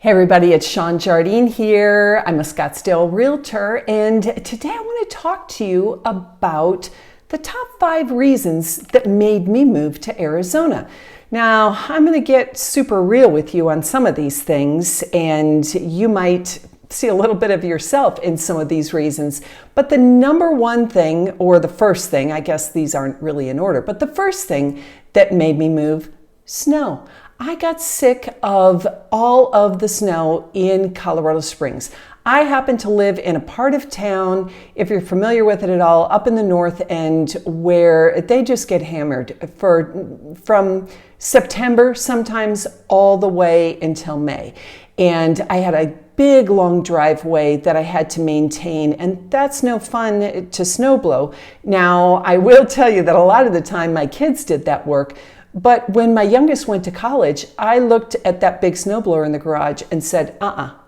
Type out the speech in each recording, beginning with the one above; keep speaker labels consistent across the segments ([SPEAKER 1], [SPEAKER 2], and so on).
[SPEAKER 1] Hey everybody, it's Shawn Jardine here. I'm a Scottsdale realtor, and today I want to talk to you about the top 5 reasons that made me move to Arizona. Now, I'm going to get super real with you on some of these things, and you might see a little bit of yourself in some of these reasons. But the number one thing, or the first thing, I guess these aren't really in order, but the first thing that made me move, snow. I got sick of all of the snow in Colorado Springs. I happen to live in a part of town, if you're familiar with it at all, up in the north end, where they just get hammered from September, sometimes all the way until May. And I had a big long driveway that I had to maintain, and that's no fun to snowblow. Now, I will tell you that a lot of the time my kids did that work. But when my youngest went to college, I looked at that big snowblower in the garage and said,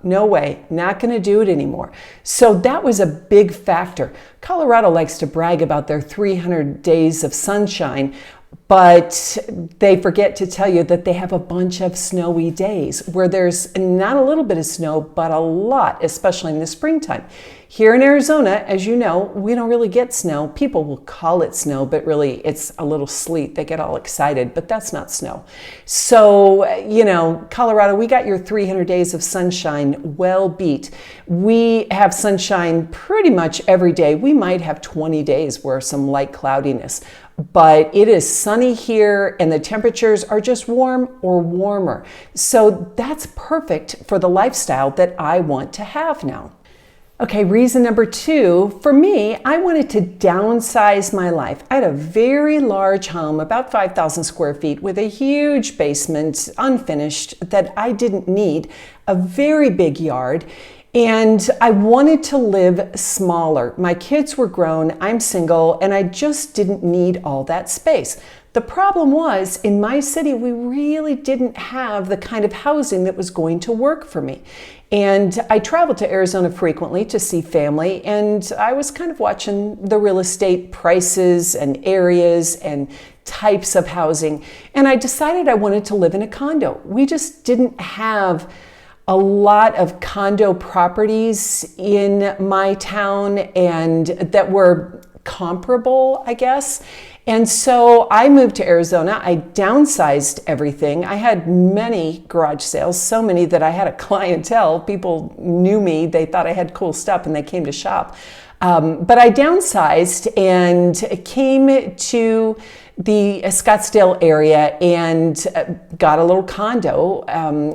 [SPEAKER 1] no way, not going to do it anymore. So that was a big factor. Colorado likes to brag about their 300 days of sunshine, but they forget to tell you that they have a bunch of snowy days where there's not a little bit of snow, but a lot, especially in the springtime. Here in Arizona, as you know, we don't really get snow. People will call it snow, but really it's a little sleet. They get all excited, but that's not snow. So, Colorado, we got your 300 days of sunshine well beat. We have sunshine pretty much every day. We might have 20 days where some light cloudiness, but it is sunny here and the temperatures are just warm or warmer. So that's perfect for the lifestyle that I want to have now. Okay, reason number 2, for me, I wanted to downsize my life. I had a very large home, about 5,000 square feet, with a huge basement, unfinished, that I didn't need, a very big yard, and I wanted to live smaller. My kids were grown, I'm single, and I just didn't need all that space. The problem was, in my city, we really didn't have the kind of housing that was going to work for me. And I traveled to Arizona frequently to see family, and I was kind of watching the real estate prices and areas and types of housing. And I decided I wanted to live in a condo. We just didn't have a lot of condo properties in my town and that were comparable, I guess. And so I moved to Arizona. I downsized everything. I had many garage sales, so many that I had a clientele. People knew me. They thought I had cool stuff and they came to shop. But I downsized and came to the Scottsdale area and got a little condo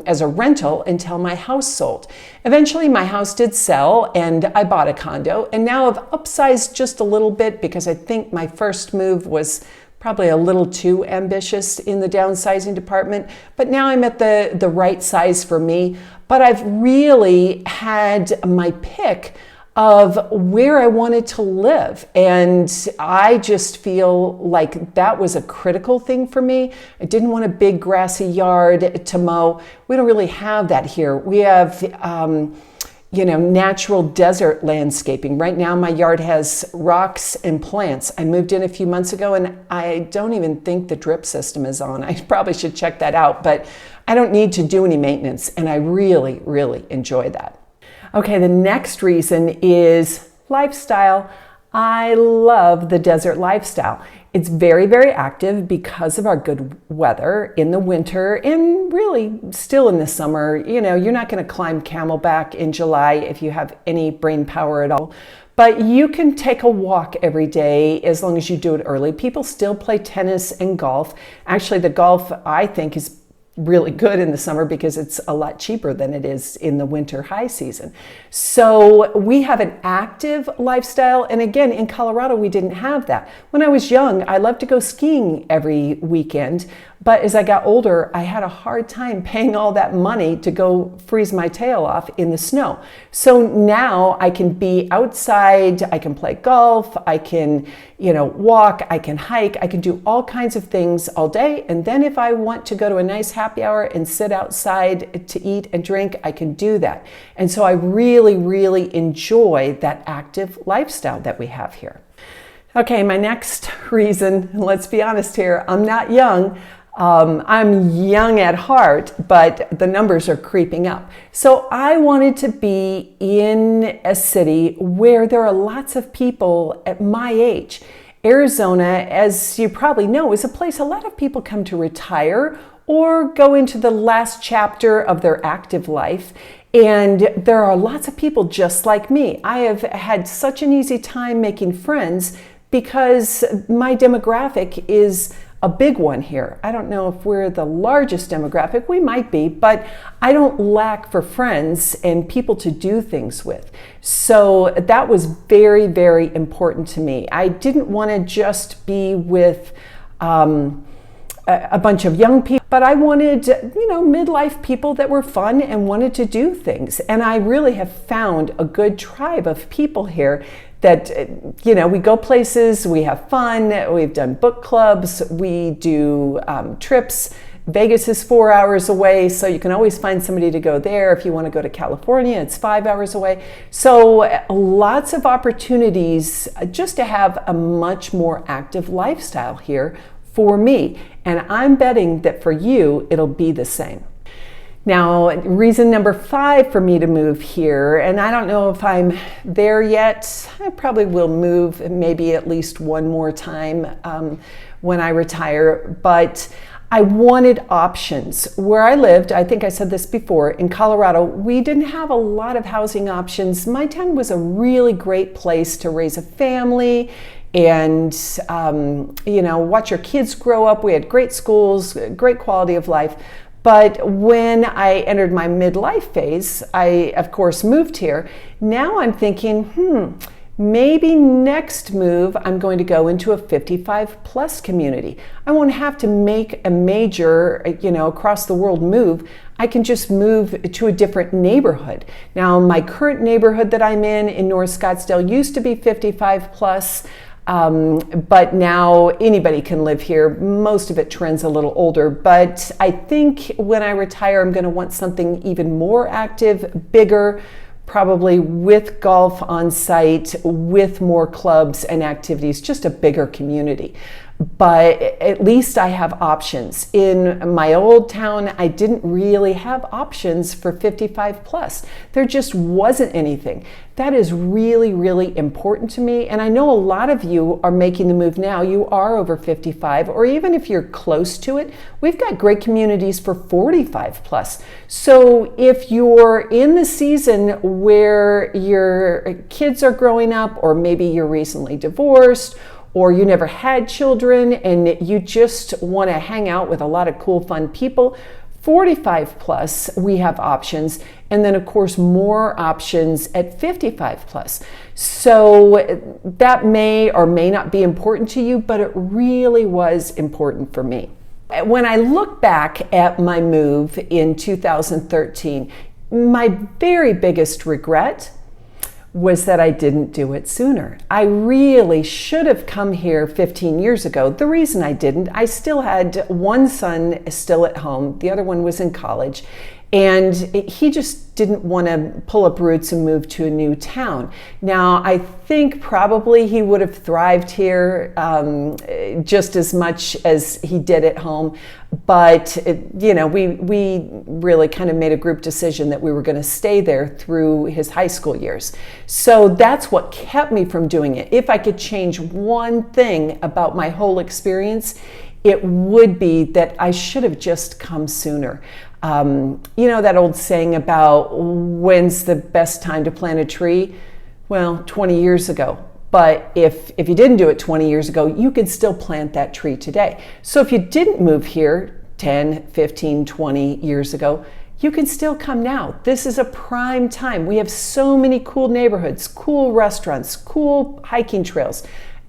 [SPEAKER 1] as a rental until my house sold. Eventually my house did sell and I bought a condo, and now I've upsized just a little bit because I think my first move was probably a little too ambitious in the downsizing department, but now I'm at the right size for me. But I've really had my pick of where I wanted to live. And I just feel like that was a critical thing for me. I didn't want a big grassy yard to mow. We don't really have that here. We have, natural desert landscaping. Right now, my yard has rocks and plants. I moved in a few months ago and I don't even think the drip system is on. I probably should check that out, but I don't need to do any maintenance. And I really, really enjoy that. Okay, the next reason is lifestyle. I love the desert lifestyle. It's very, very active because of our good weather in the winter and really still in the summer. You're not going to climb Camelback in July if you have any brain power at all. But you can take a walk every day as long as you do it early. People still play tennis and golf. Actually, the golf, I think, is really good in the summer because it's a lot cheaper than it is in the winter high season. So we have an active lifestyle. And again, in Colorado, we didn't have that. When I was young, I loved to go skiing every weekend. But as I got older, I had a hard time paying all that money to go freeze my tail off in the snow. So now I can be outside, I can play golf, I can, walk, I can hike, I can do all kinds of things all day. And then if I want to go to a nice happy hour and sit outside to eat and drink, I can do that. And so I really, really enjoy that active lifestyle that we have here. Okay, my next reason, let's be honest here, I'm not young. I'm young at heart, but the numbers are creeping up. So I wanted to be in a city where there are lots of people at my age. Arizona, as you probably know, is a place a lot of people come to retire or go into the last chapter of their active life. And there are lots of people just like me. I have had such an easy time making friends because my demographic is a big one here. I don't know if we're the largest demographic, we might be, but I don't lack for friends and people to do things with. So that was very, very important to me. I didn't want to just be with a bunch of young people, but I wanted, midlife people that were fun and wanted to do things. And I really have found a good tribe of people here that, we go places, we have fun, we've done book clubs, we do trips. Vegas is 4 hours away, so you can always find somebody to go there. If you want to go to California, it's 5 hours away. So lots of opportunities just to have a much more active lifestyle here for me. And I'm betting that for you, it'll be the same. Now, reason number 5 for me to move here, and I don't know if I'm there yet. I probably will move maybe at least one more time when I retire, but I wanted options. Where I lived, I think I said this before, in Colorado, we didn't have a lot of housing options. My town was a really great place to raise a family and watch your kids grow up. We had great schools, great quality of life. But when I entered my midlife phase, I, of course, moved here. Now I'm thinking, maybe next move, I'm going to go into a 55 plus community. I won't have to make a major, across the world move. I can just move to a different neighborhood. Now, my current neighborhood that I'm in North Scottsdale used to be 55 plus. But now anybody can live here. Most of it trends a little older, but I think when I retire, I'm going to want something even more active, bigger, probably with golf on site, with more clubs and activities, just a bigger community. But at least I have options. In my old town, I didn't really have options for 55 plus. There just wasn't anything. That is really, really important to me. And I know a lot of you are making the move now. You are over 55, or even if you're close to it, we've got great communities for 45 plus. So if you're in the season where your kids are growing up, or maybe you're recently divorced, or you never had children and you just want to hang out with a lot of cool, fun people, 45 plus, we have options. And then, of course, more options at 55 plus. So that may or may not be important to you, but it really was important for me. When I look back at my move in 2013, my very biggest regret was that I didn't do it sooner. I really should have come here 15 years ago. The reason I didn't, I still had one son still at home. The other one was in college. And he just didn't want to pull up roots and move to a new town. Now, I think probably he would have thrived here just as much as he did at home. But, we really kind of made a group decision that we were going to stay there through his high school years. So that's what kept me from doing it. If I could change one thing about my whole experience, it would be that I should have just come sooner. That old saying about when's the best time to plant a tree? Well, 20 years ago. But if you didn't do it 20 years ago, you could still plant that tree today. So if you didn't move here 10, 15, 20 years ago, you can still come now. This is a prime time. We have so many cool neighborhoods, cool restaurants, cool hiking trails.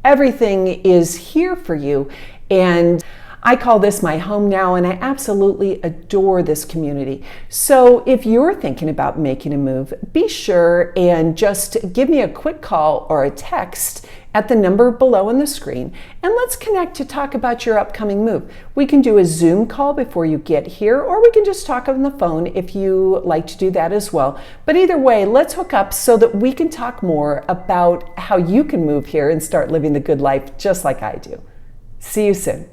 [SPEAKER 1] Everything is here for you. And I call this my home now, and I absolutely adore this community. So if you're thinking about making a move, be sure and just give me a quick call or a text at the number below on the screen, and let's connect to talk about your upcoming move. We can do a Zoom call before you get here, or we can just talk on the phone if you like to do that as well. But either way, let's hook up so that we can talk more about how you can move here and start living the good life just like I do. See you soon.